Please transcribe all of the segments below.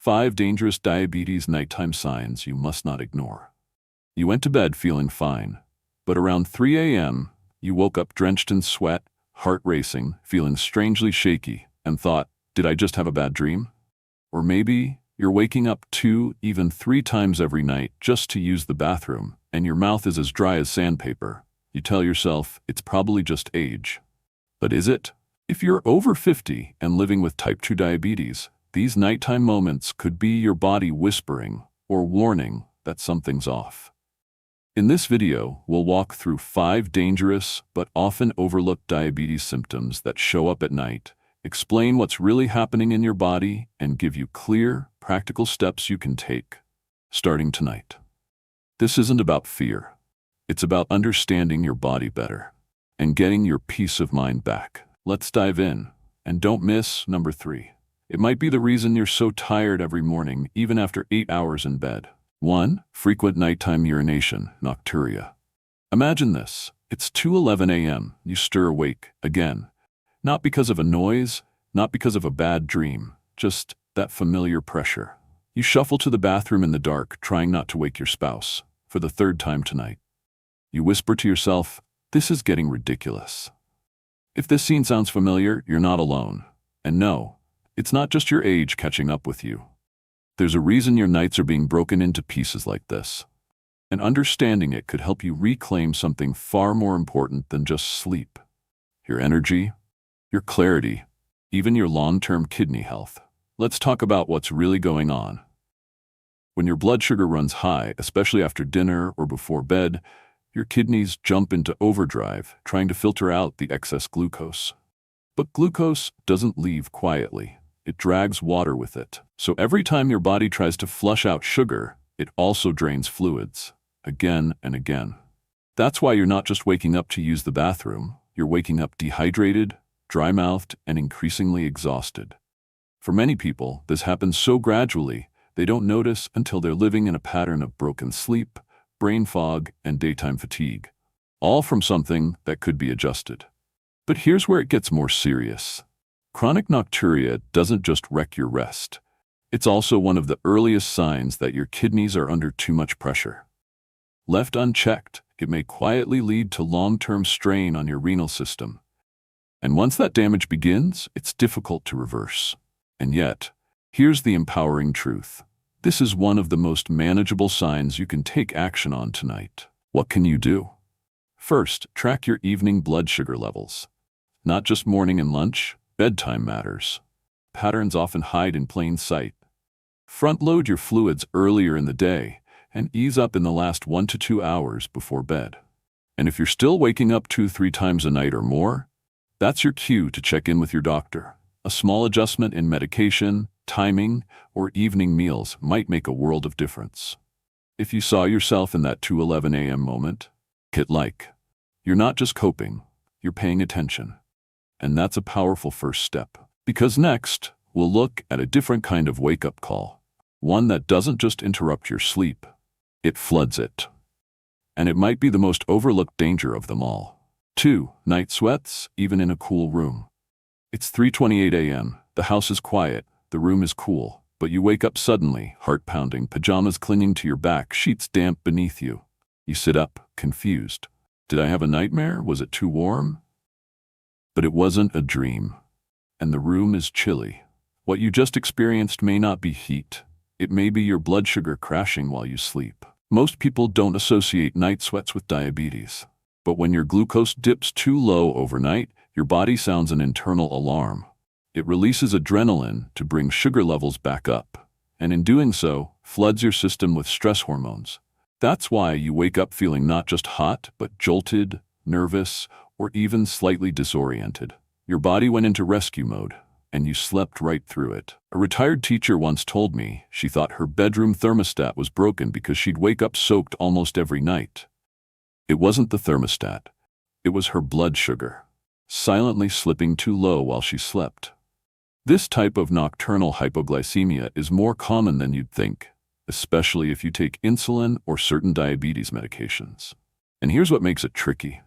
5 dangerous diabetes nighttime signs you must not ignore. You went to bed feeling fine, but around 3 a.m., you woke up drenched in sweat, heart racing, feeling strangely shaky, and thought, did I just have a bad dream? Or maybe you're waking up 2, even 3 times every night just to use the bathroom, and your mouth is as dry as sandpaper. You tell yourself it's probably just age. But is it? If you're over 50 and living with type 2 diabetes, these nighttime moments could be your body whispering or warning that something's off. In this video, we'll walk through 5 dangerous but often overlooked diabetes symptoms that show up at night, explain what's really happening in your body, and give you clear, practical steps you can take, starting tonight. This isn't about fear. It's about understanding your body better and getting your peace of mind back. Let's dive in, and don't miss number 3. It might be the reason you're so tired every morning, even after 8 hours in bed. 1. Frequent nighttime urination, nocturia. Imagine this. It's 2:11 a.m. You stir awake again. Not because of a noise, not because of a bad dream, just that familiar pressure. You shuffle to the bathroom in the dark, trying not to wake your spouse, for the 3rd time tonight. You whisper to yourself, this is getting ridiculous. If this scene sounds familiar, you're not alone. And no, it's not just your age catching up with you. There's a reason your nights are being broken into pieces like this. And understanding it could help you reclaim something far more important than just sleep. Your energy, your clarity, even your long-term kidney health. Let's talk about what's really going on. When your blood sugar runs high, especially after dinner or before bed, your kidneys jump into overdrive, trying to filter out the excess glucose. But glucose doesn't leave quietly. It drags water with it. So every time your body tries to flush out sugar, it also drains fluids, again and again. That's why you're not just waking up to use the bathroom. You're waking up dehydrated, dry-mouthed, and increasingly exhausted. For many people, this happens so gradually, they don't notice until they're living in a pattern of broken sleep, brain fog, and daytime fatigue, all from something that could be adjusted. But here's where it gets more serious. Chronic nocturia doesn't just wreck your rest. It's also one of the earliest signs that your kidneys are under too much pressure. Left unchecked, it may quietly lead to long-term strain on your renal system. And once that damage begins, it's difficult to reverse. And yet, here's the empowering truth. This is one of the most manageable signs you can take action on tonight. What can you do? First, track your evening blood sugar levels. Not just morning and lunch, bedtime matters. Patterns often hide in plain sight. Front-load your fluids earlier in the day and ease up in the last 1 to 2 hours before bed. And if you're still waking up 2-3 times a night or more, that's your cue to check in with your doctor. A small adjustment in medication, timing, or evening meals might make a world of difference. If you saw yourself in that 2:11 a.m. moment, hit like. You're not just coping, you're paying attention. And that's a powerful first step. Because next, we'll look at a different kind of wake-up call. One that doesn't just interrupt your sleep, it floods it. And it might be the most overlooked danger of them all. 2. Night sweats, even in a cool room. It's 3:28 a.m., the house is quiet, the room is cool, but you wake up suddenly, heart pounding, pajamas clinging to your back, sheets damp beneath you. You sit up, confused. Did I have a nightmare? Was it too warm? But it wasn't a dream. And the room is chilly. What you just experienced may not be heat. It may be your blood sugar crashing while you sleep. Most people don't associate night sweats with diabetes. But when your glucose dips too low overnight, your body sounds an internal alarm. It releases adrenaline to bring sugar levels back up, and in doing so, floods your system with stress hormones. That's why you wake up feeling not just hot, but jolted, nervous, or even slightly disoriented. Your body went into rescue mode, and you slept right through it. A retired teacher once told me she thought her bedroom thermostat was broken because she'd wake up soaked almost every night. It wasn't the thermostat. It was her blood sugar, silently slipping too low while she slept. This type of nocturnal hypoglycemia is more common than you'd think, especially if you take insulin or certain diabetes medications. And here's what makes it tricky.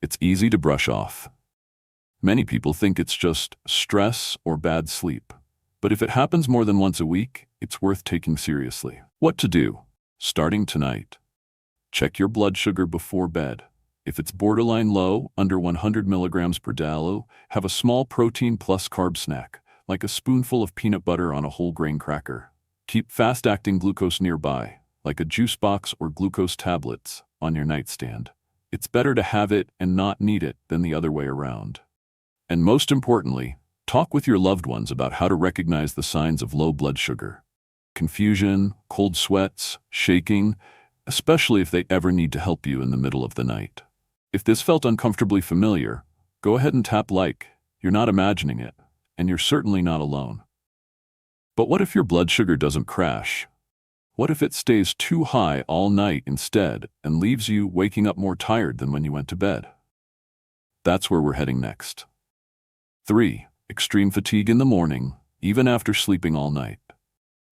It's easy to brush off. Many people think it's just stress or bad sleep. But if it happens more than once a week, it's worth taking seriously. What to do? Starting tonight. Check your blood sugar before bed. If it's borderline low, under 100 milligrams per dalo, have a small protein plus carb snack, like a spoonful of peanut butter on a whole grain cracker. Keep fast-acting glucose nearby, like a juice box or glucose tablets, on your nightstand. It's better to have it and not need it than the other way around. And most importantly, talk with your loved ones about how to recognize the signs of low blood sugar. Confusion, cold sweats, shaking, especially if they ever need to help you in the middle of the night. If this felt uncomfortably familiar, go ahead and tap like. You're not imagining it, and you're certainly not alone. But what if your blood sugar doesn't crash? What if it stays too high all night instead and leaves you waking up more tired than when you went to bed? That's where we're heading next. 3. Extreme fatigue in the morning, even after sleeping all night.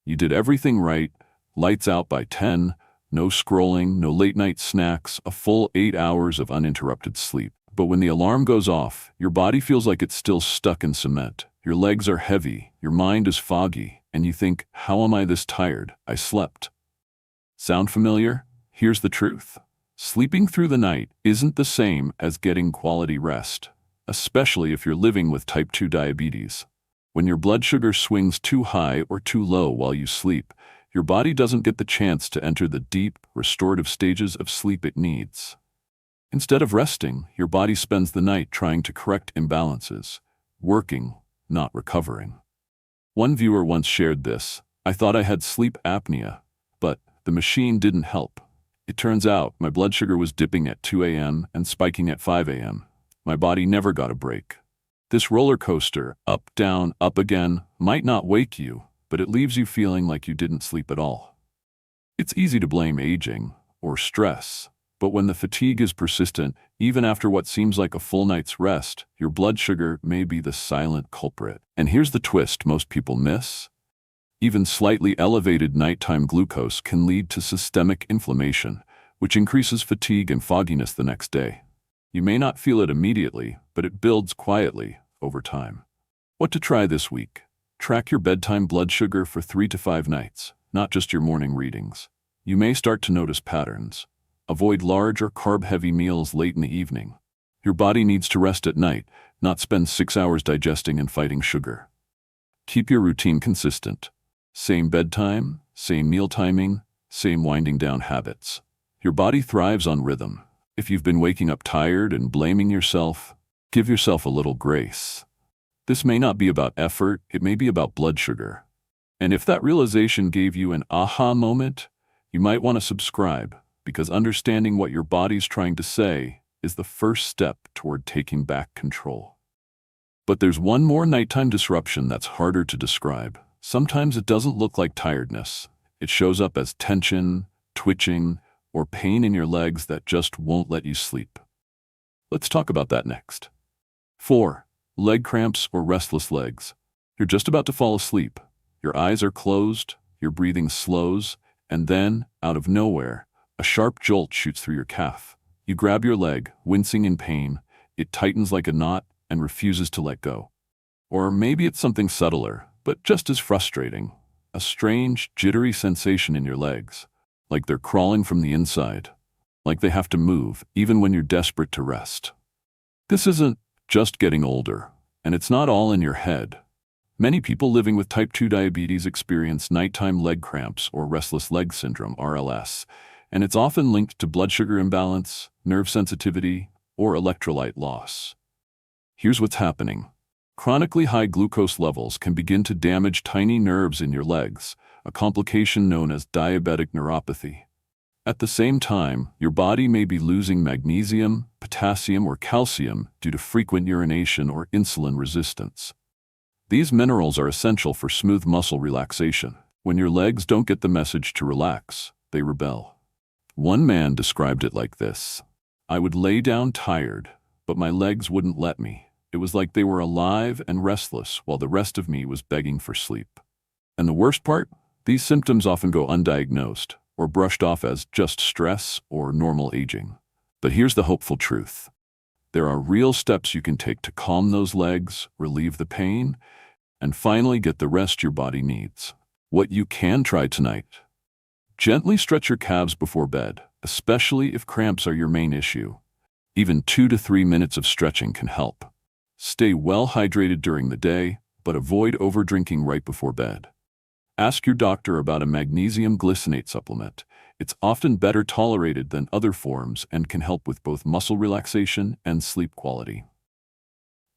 You did everything right, lights out by 10, no scrolling, no late-night snacks, a full 8 hours of uninterrupted sleep. But when the alarm goes off, your body feels like it's still stuck in cement. Your legs are heavy, your mind is foggy, and you think, how am I this tired? I slept. Sound familiar? Here's the truth. Sleeping through the night isn't the same as getting quality rest, especially if you're living with type 2 diabetes. When your blood sugar swings too high or too low while you sleep, your body doesn't get the chance to enter the deep, restorative stages of sleep it needs. Instead of resting, your body spends the night trying to correct imbalances, working, not recovering. One viewer once shared this: I thought I had sleep apnea, but the machine didn't help. It turns out my blood sugar was dipping at 2 a.m. and spiking at 5 a.m. My body never got a break. This roller coaster, up, down, up again, might not wake you, but it leaves you feeling like you didn't sleep at all. It's easy to blame aging or stress, but when the fatigue is persistent, even after what seems like a full night's rest, your blood sugar may be the silent culprit. And here's the twist most people miss. Even slightly elevated nighttime glucose can lead to systemic inflammation, which increases fatigue and fogginess the next day. You may not feel it immediately, but it builds quietly over time. What to try this week? Track your bedtime blood sugar for 3 to 5 nights, not just your morning readings. You may start to notice patterns. Avoid large or carb-heavy meals late in the evening. Your body needs to rest at night, not spend 6 hours digesting and fighting sugar. Keep your routine consistent. Same bedtime, same meal timing, same winding down habits. Your body thrives on rhythm. If you've been waking up tired and blaming yourself, give yourself a little grace. This may not be about effort, it may be about blood sugar. And if that realization gave you an aha moment, you might want to subscribe, because understanding what your body's trying to say is the first step toward taking back control. But there's one more nighttime disruption that's harder to describe. Sometimes it doesn't look like tiredness. It shows up as tension, twitching, or pain in your legs that just won't let you sleep. Let's talk about that next. 4. Leg cramps or restless legs. You're just about to fall asleep. Your eyes are closed, your breathing slows, and then, out of nowhere, a sharp jolt shoots through your calf. You grab your leg, wincing in pain. It tightens like a knot and refuses to let go. Or maybe it's something subtler, but just as frustrating. A strange, jittery sensation in your legs, like they're crawling from the inside, like they have to move, even when you're desperate to rest. This isn't just getting older, and it's not all in your head. Many people living with type 2 diabetes experience nighttime leg cramps or restless leg syndrome, RLS, and it's often linked to blood sugar imbalance, nerve sensitivity, or electrolyte loss. Here's what's happening. Chronically high glucose levels can begin to damage tiny nerves in your legs, a complication known as diabetic neuropathy. At the same time, your body may be losing magnesium, potassium, or calcium due to frequent urination or insulin resistance. These minerals are essential for smooth muscle relaxation. When your legs don't get the message to relax, they rebel. One man described it like this: I would lay down tired, but my legs wouldn't let me. It was like they were alive and restless while the rest of me was begging for sleep. And the worst part? These symptoms often go undiagnosed or brushed off as just stress or normal aging. But here's the hopeful truth. There are real steps you can take to calm those legs, relieve the pain, and finally get the rest your body needs. What you can try tonight. Gently stretch your calves before bed, especially if cramps are your main issue. Even 2 to 3 minutes of stretching can help. Stay well hydrated during the day, but avoid overdrinking right before bed. Ask your doctor about a magnesium glycinate supplement. It's often better tolerated than other forms and can help with both muscle relaxation and sleep quality.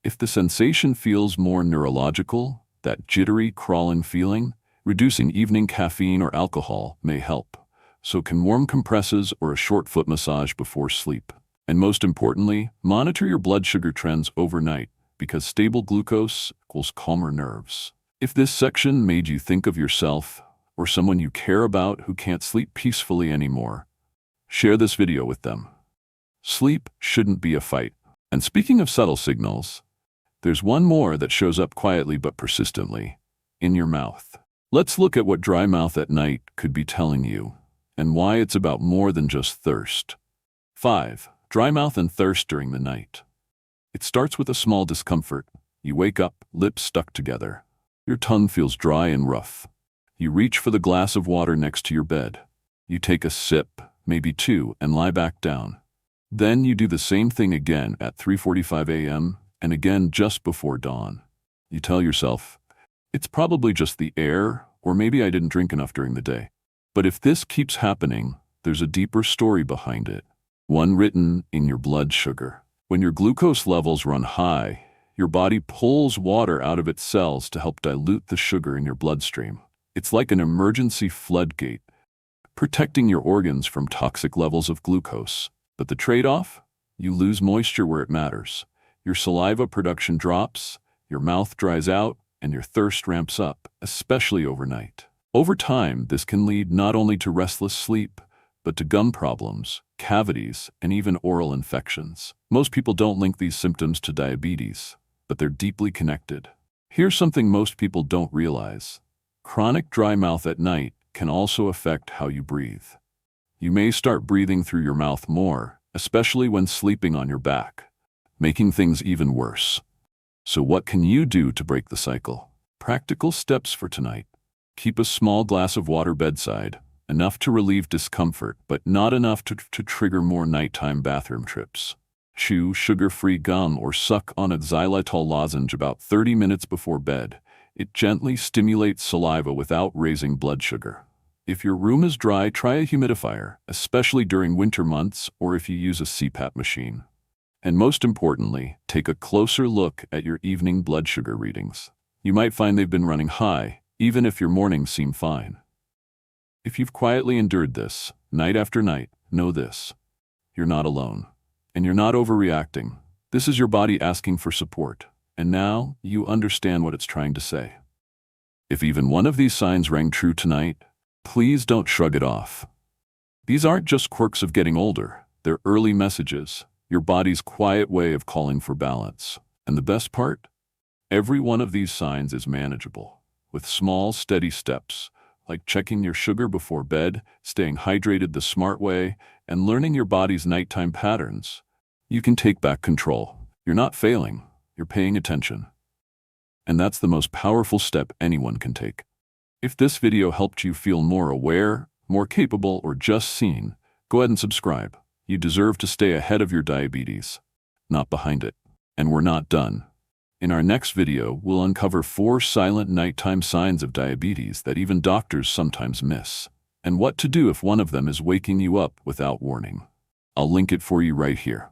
If the sensation feels more neurological, that jittery, crawling feeling, reducing evening caffeine or alcohol may help. So can warm compresses or a short foot massage before sleep. And most importantly, monitor your blood sugar trends overnight, because stable glucose equals calmer nerves. If this section made you think of yourself or someone you care about who can't sleep peacefully anymore, share this video with them. Sleep shouldn't be a fight. And speaking of subtle signals, there's one more that shows up quietly but persistently, in your mouth. Let's look at what dry mouth at night could be telling you, and why it's about more than just thirst. 5. Dry mouth and thirst during the night. It starts with a small discomfort. You wake up, lips stuck together. Your tongue feels dry and rough. You reach for the glass of water next to your bed. You take a sip, maybe 2, and lie back down. Then you do the same thing again at 3:45 a.m. and again just before dawn. You tell yourself, it's probably just the air, or maybe I didn't drink enough during the day. But if this keeps happening, there's a deeper story behind it. One written in your blood sugar. When your glucose levels run high, your body pulls water out of its cells to help dilute the sugar in your bloodstream. It's like an emergency floodgate, protecting your organs from toxic levels of glucose. But the trade-off? You lose moisture where it matters. Your saliva production drops, your mouth dries out, and your thirst ramps up, especially overnight. Over time, this can lead not only to restless sleep, but to gum problems, cavities, and even oral infections. Most people don't link these symptoms to diabetes, but they're deeply connected. Here's something most people don't realize. Chronic dry mouth at night can also affect how you breathe. You may start breathing through your mouth more, especially when sleeping on your back, making things even worse. So what can you do to break the cycle? Practical steps for tonight. Keep a small glass of water bedside, enough to relieve discomfort, but not enough to trigger more nighttime bathroom trips. Chew sugar-free gum or suck on a xylitol lozenge about 30 minutes before bed. It gently stimulates saliva without raising blood sugar. If your room is dry, try a humidifier, especially during winter months or if you use a CPAP machine. And most importantly, take a closer look at your evening blood sugar readings. You might find they've been running high, even if your mornings seem fine. If you've quietly endured this, night after night, know this. You're not alone. And you're not overreacting. This is your body asking for support. And now, you understand what it's trying to say. If even one of these signs rang true tonight, please don't shrug it off. These aren't just quirks of getting older. They're early messages, your body's quiet way of calling for balance. And the best part? Every one of these signs is manageable, with small, steady steps, like checking your sugar before bed, staying hydrated the smart way, and learning your body's nighttime patterns. You can take back control. You're not failing, you're paying attention. And that's the most powerful step anyone can take. If this video helped you feel more aware, more capable, or just seen, go ahead and subscribe. You deserve to stay ahead of your diabetes, not behind it. And we're not done. In our next video, we'll uncover 4 silent nighttime signs of diabetes that even doctors sometimes miss, and what to do if one of them is waking you up without warning. I'll link it for you right here.